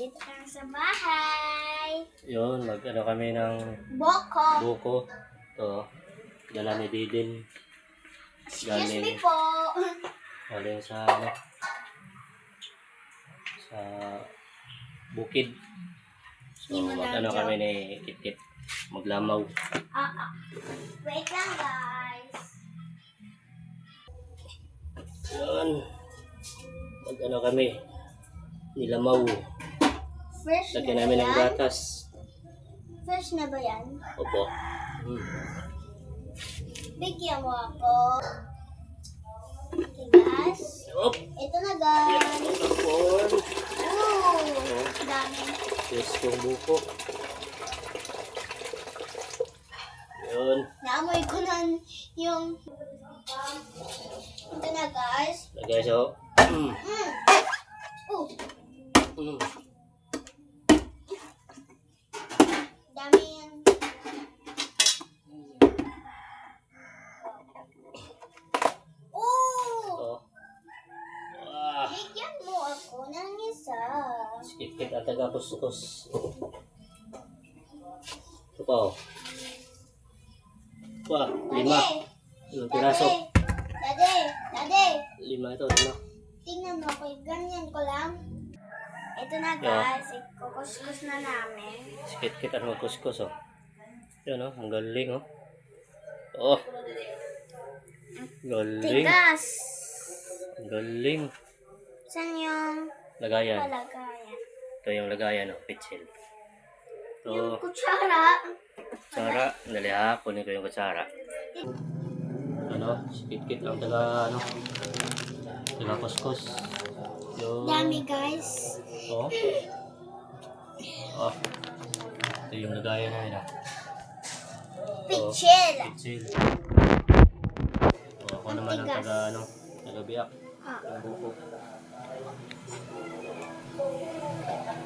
Dito lang sa bahay. Yun, mag-ano kami ng Boko. buko. Ito, dala ni Didin. Excuse me po. Galing sa, sa bukid. So, mag-ano kami ni Kitkit. Maglamaw. Wait lang guys. Yun. Mag-ano kami. Nilamaw. Fresh Lagyan na ba namin ng yan? gatas. Fresh na ba yan? Opo. Bigyan mo ako. Okay guys. Op! Ito na guys. Tapon. Ooh. Dami. Pwestong buko. Yun. Naamoy ko na yung... Ito na guys. Lagay siya. Oh. Mm. Dami yan. Oh! Oh. Wah! Bigyan mo ako ng isa. Sikit-kit at taga-kuskus. Ito pa oh. Wah, 5. Daddy! Ilang piraso? Daddy! 5 ito, 5. Tingnan mo ako, ganyan ko lang. Ito na guys, ikukuskus na namin. Sikit-kit at magkuskus oh. Yan oh, ang galing oh. Oh. Galing. Tigas! Ang galing. Saan yung Lagayan. palagayan? Ito yung lagayan oh, pitsil. Yung Ito, kutsara. kutsara. Dali ha, kunin ko yung kutsara. Ano, sikit-kit ang taga, ano, taga kuskus. Yung, Dami guys. oh. Oh. Ito yung lagayan na yun ah. Pitsil! Pitsil. Oh, ako naman ang taga, ano, taga biyak. Ang buko.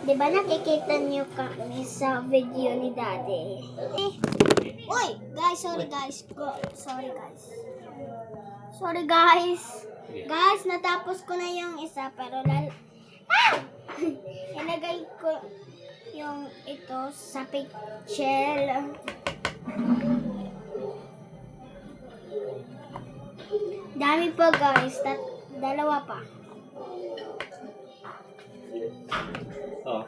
Diba nakikita niyo kami sa video ni Daddy? Uy! Guys, sorry guys. Sorry guys. Sorry guys. Guys, natapos ko na yung isa pero ilagay ko yung ito sa pitsil. Dami pa guys. Dalawa pa. Oh.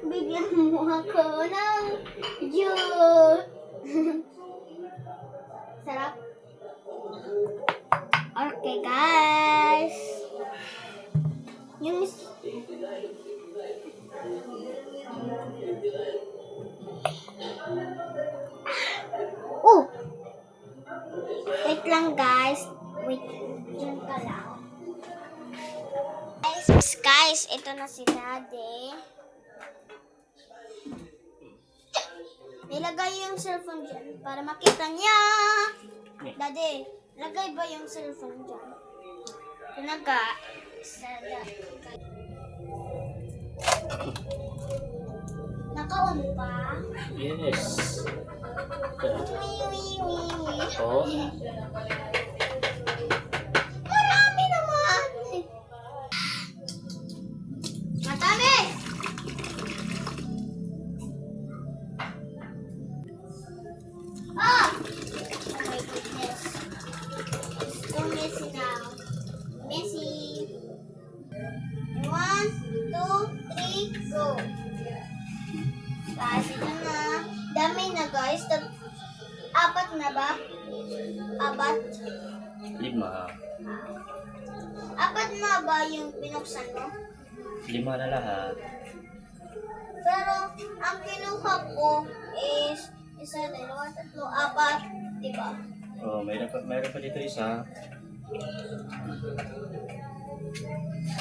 Bigyan mo ako ng juice. Sarap. Okay, guys. Yung wait lang, guys. Wait. Diyan ka lang. Guys, ito na si Daddy. Nilagay yung cellphone dyan para makita niya. Daddy, lagay ba yung cellphone dyan? Ito na guys. Naka-on pa? Yes. Oh. Marami naman. Matami! Oh my goodness. It's so messy now. Messy. 1, 2, 3, go. Guys, ito na. Dami na guys. 4 na ba? 4? 5. 4 na ba yung binuksan mo? 5 na lahat. Pero ang kinuha ko is 1, 2, 3, 4, diba? Oh, mayroon pa dito isa.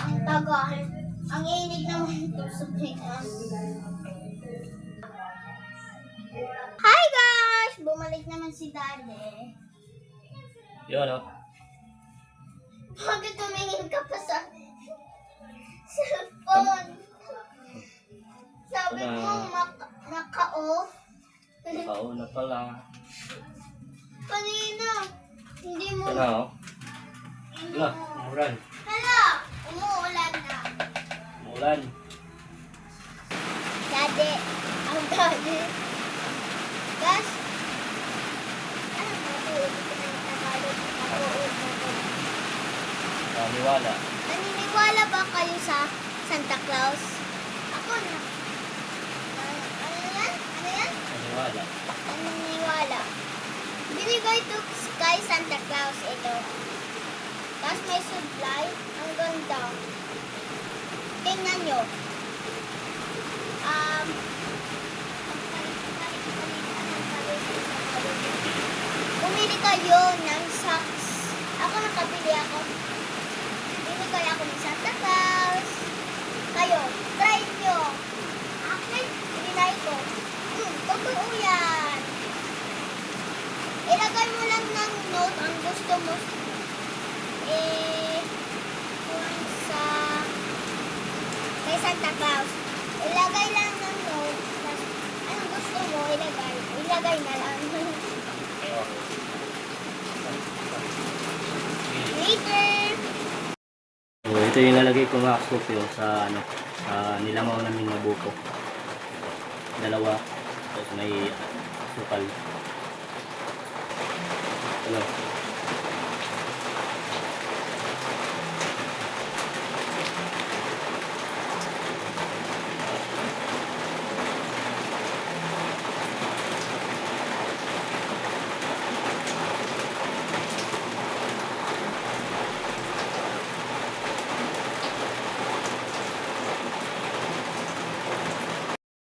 Ang tagal. Ang inig naman ito sa Pinas. Hi guys! Bumalik naman si Daddy. Yun oh. Bakit tumingin ka pa sa cellphone? Sabi mo naka-off. Nakauna pala. Kanina. Hindi mo. Ito na oh. Wala, umuran. Hala! Umuulan na. Ulan. Daddy. Ang daddy. Guys. Ano ba ito? Ito na yung Tagalog. Naniwala. Naniniwala ba kayo sa Santa Claus? Ako na. Ano yan? Ano yan? Naniwala. Naniniwala. Binigay to kay Santa Claus ito. Tapos may supply. Ang ganda. Tingnan nyo. Pumili kayo ng socks. Ako nakabili ako. Binigay ako ng Santa Claus. Kayo, try nyo. Akin, binigay ko. Totoo yan. Ilagay mo lang ng note ang gusto mo. Kung sa kay Santa Claus. Ilagay lang ng note. Anong gusto mo, ilagay. Ilagay na lang. Later. So, ito yung lalagay ko mga Scorpio sa ano, sa nilangaw namin na buko. Dalawa. Tapos may sukal. Ano?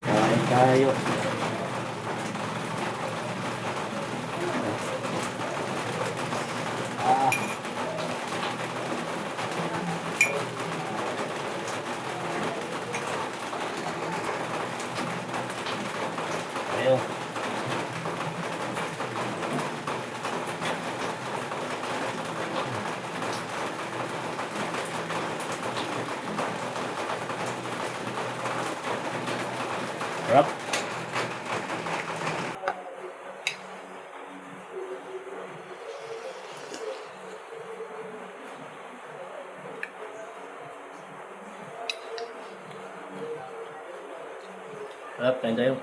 Kain tayo. Ayo. Sarap. Sarap, kain tayo.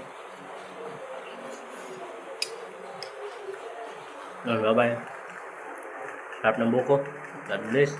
Bye-bye. Sarap ng buko. God bless.